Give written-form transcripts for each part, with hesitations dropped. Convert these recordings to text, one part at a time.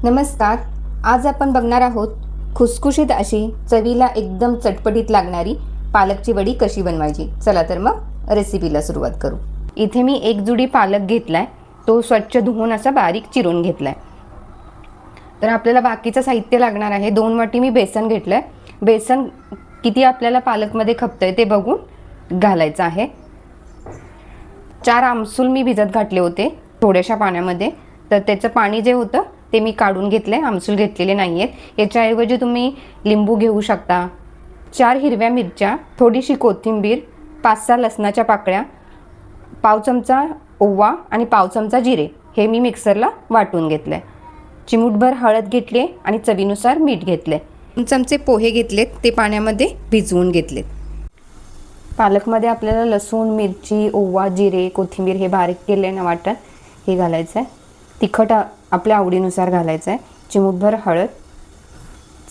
नमस्कार. आज आपण बघणार आहोत खुसखुशीत अशी चवीला एकदम चटपटीत लागणारी पालकची वडी कशी बनवायची. चला तर मग रेसिपीला सुरुवात करू. इथे मी एक जुडी पालक घेतलाय, तो स्वच्छ धुवून असा बारीक चिरून घेतलाय. तर आपल्याला बाकीचं साहित्य लागणार आहे. 2 वाटी मी बेसन घेतलंय. बेसन किती आपल्याला पालकमध्ये खपतंय ते बघून घालायचं आहे. 4 आमसूल मी भिजत घातले होते थोड्याशा पाण्यामध्ये. तर त्याचं पाणी जे होतं ते मी काढून घेतले, आमसूल घेतलेले नाही आहेत. याच्याऐवजी तुम्ही लिंबू घेऊ शकता. 4 हिरव्या मिरच्या, थोडीशी कोथिंबीर, 5-6 लसणाच्या पाकळ्या, पाव चमचा ओवा आणि पाव चमचा जिरे हे मी मिक्सरला वाटून घेतलं. चिमूटभर हळद घेतली आणि चवीनुसार मीठ घेतले. 2 चमचे पोहे घेतलेत, ते पाण्यामध्ये भिजवून घेतलेत. पालकमध्ये आपल्याला लसूण, मिरची, ओवा, जिरे, कोथिंबीर हे बारीक केले ना वाटण हे घालायचं आहे. तिखट आपल्या आवडीनुसार घालायचं आहे. चिमूटभर हळद,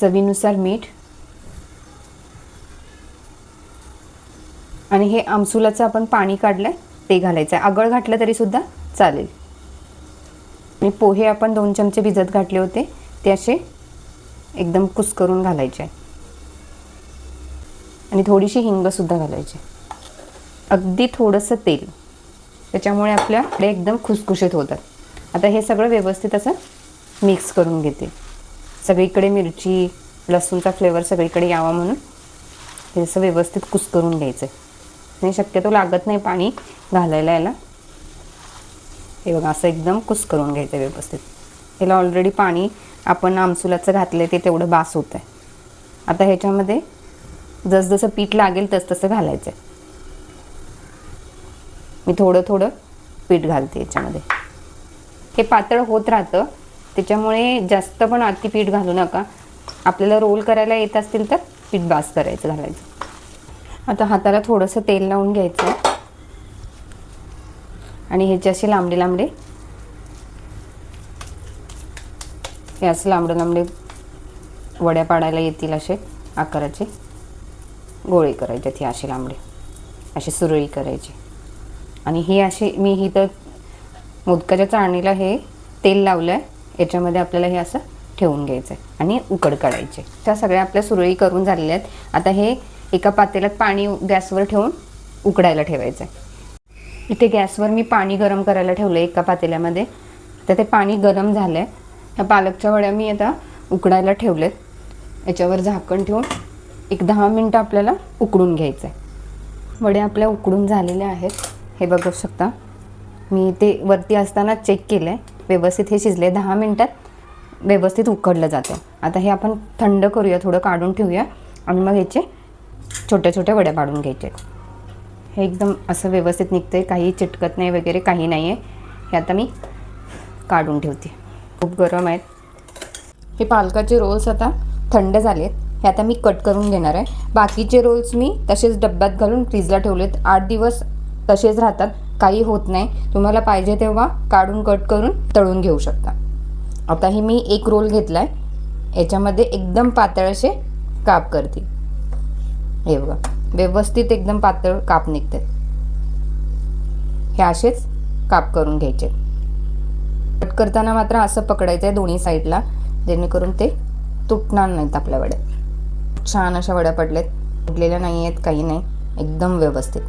चवीनुसार मीठ आणि हे आमसुलाचं आपण पाणी काढलं आहे ते घालायचं आहे. आगळ घातलं तरीसुद्धा चालेल. आणि पोहे आपण 2 चमचे भिजत घातले होते ते असे एकदम कुस्करून घालायचे आहे. आणि थोडीशी हिंगसुद्धा घालायची. अगदी थोडंसं तेल, त्याच्यामुळे आपल्याकडे एकदम खुसखुशीत होतात. आता हे सगळं व्यवस्थित असं मिक्स करून घेते. सगळीकडे मिरची, लसूणचा फ्लेवर सगळीकडे यावा म्हणून हे असं व्यवस्थित कुस्करून घ्यायचं आहे. आणि शक्यतो लागत नाही पाणी घालायला याला. हे बघा असं एकदम कुस्करून घ्यायचं व्यवस्थित. याला ऑलरेडी पाणी आपण आमसुलाचं घातलं आहे ते तेवढं बास होतं आहे. आता ह्याच्यामध्ये जसजसं पीठ लागेल तसं घालायचं आहे. मी थोडं थोडं पीठ घालते याच्यामध्ये. हे पातळ होत राहतं, त्याच्यामुळे जास्त पण अति पीठ घालू नका. आपल्याला रोल करायला येत असतील तर पीठ बास करायचं घालायचं. आता हाताला थोडंसं तेल लावून घ्यायचं आणि ह्याचे असे लांबडे लांबडे हे असं लांबडे वड्या पाडायला येतील असे आकाराचे गोळे करायचे. हे असे लांबडे असे सुरळी करायचे. आणि हे असे मी ही तर मोदकाच्या चाळणीला हे तेल लावलं आहे, याच्यामध्ये आपल्याला हे असं ठेवून घ्यायचं आहे आणि उकड काढायचे. त्या सगळ्या आपल्या सुरळी करून झालेल्या आहेत. आता हे एका पातेल्यात पाणी गॅसवर ठेवून उकडायला ठेवायचं आहे. इथे गॅसवर मी पाणी गरम करायला ठेवलं आहे एका पातेल्यामध्ये. तर ते पाणी गरम झालं आहे. ह्या पालकच्या वड्या मी आता उकडायला ठेवलेत. याच्यावर झाकण ठेवून एक 10 मिनटं आपल्याला उकडून घ्यायचं आहे. वड्या आपल्या उकडून झालेल्या आहेत, हे बघू शकता. मी ते वरती असताना चेक केलं आहे, व्यवस्थित हे शिजले. 10 मिनटात व्यवस्थित उकडलं जातं. आता हे आपण थंड करूया, थोडं काढून ठेवूया आणि मग ह्याचे छोट्या छोट्या वड्या पाडून घ्यायचे. हे एकदम असं व्यवस्थित निघतं आहे, काही चिटकत नाही वगैरे काही नाही आहे. हे आता मी काढून ठेवते. खूप गरम आहेत. हे पालकाचे रोल्स आता थंड झालेत. हे आता मी कट करून घेणार आहे. बाकीचे रोल्स मी तसेच डब्यात घालून फ्रीजला ठेवलेत. 8 दिवस तसेच राहतात, काही होत नाही. तुम्हाला पाहिजे तेव्हा काढून कट करून तळून घेऊ शकता. आता ही मी एक रोल घेतला आहे, याच्यामध्ये एकदम पातळ असे काप करते. हे बघा व्यवस्थित एकदम पातळ काप निघतात. हे असेच काप करून घ्यायचे. कट करताना मात्र असं पकडायचं आहे दोन्ही साईडला, जेणेकरून ते तुटणार नाहीत आपल्या वड्या. छान अशा वड्या पडल्यात, तुटलेल्या नाही आहेत काही नाही, एकदम व्यवस्थित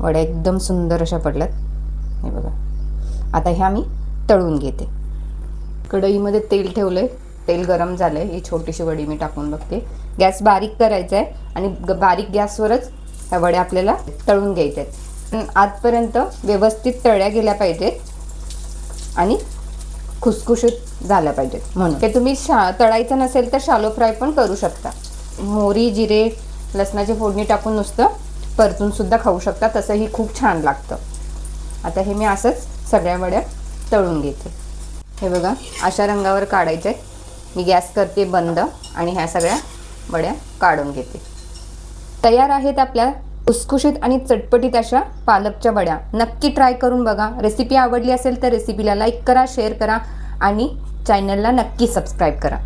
वड्या एकदम सुंदर अशा पडल्यात. हे बघा. आता ह्या मी तळून घेते. कढईमध्ये तेल ठेवलं आहे, तेल गरम झालं आहे. ही छोटीशी वडी मी टाकून बघते. गॅस बारीक करायचा आहे आणि बारीक गॅसवरच ह्या वड्या आपल्याला तळून घ्यायच्या आहेत. आजपर्यंत व्यवस्थित तळल्या गेल्या पाहिजेत आणि खुसखुशीत झाल्या पाहिजेत. म्हणून हे तुम्ही तळायचं नसेल तर शालो फ्राय पण करू शकता. मोहरी, जिरे, लसणाची फोडणी टाकून नुसतं परतून सुद्धा खाऊ शकता, तसंही खूप छान लागतं. आता हे मी असंच सगळ्या वड्या तळून घेते. हे बघा अशा रंगावर काढायचे. मी गॅस करते बंद आणि ह्या सगळ्या वड्या काढून घेते. तयार आहेत आपल्या खुसखुशीत आणि चटपटीत अशा पालकच्या वड्या. नक्की ट्राय करून बघा. रेसिपी आवडली असेल तर रेसिपीला लाईक करा, शेअर करा आणि चॅनलला नक्की सबस्क्राईब करा.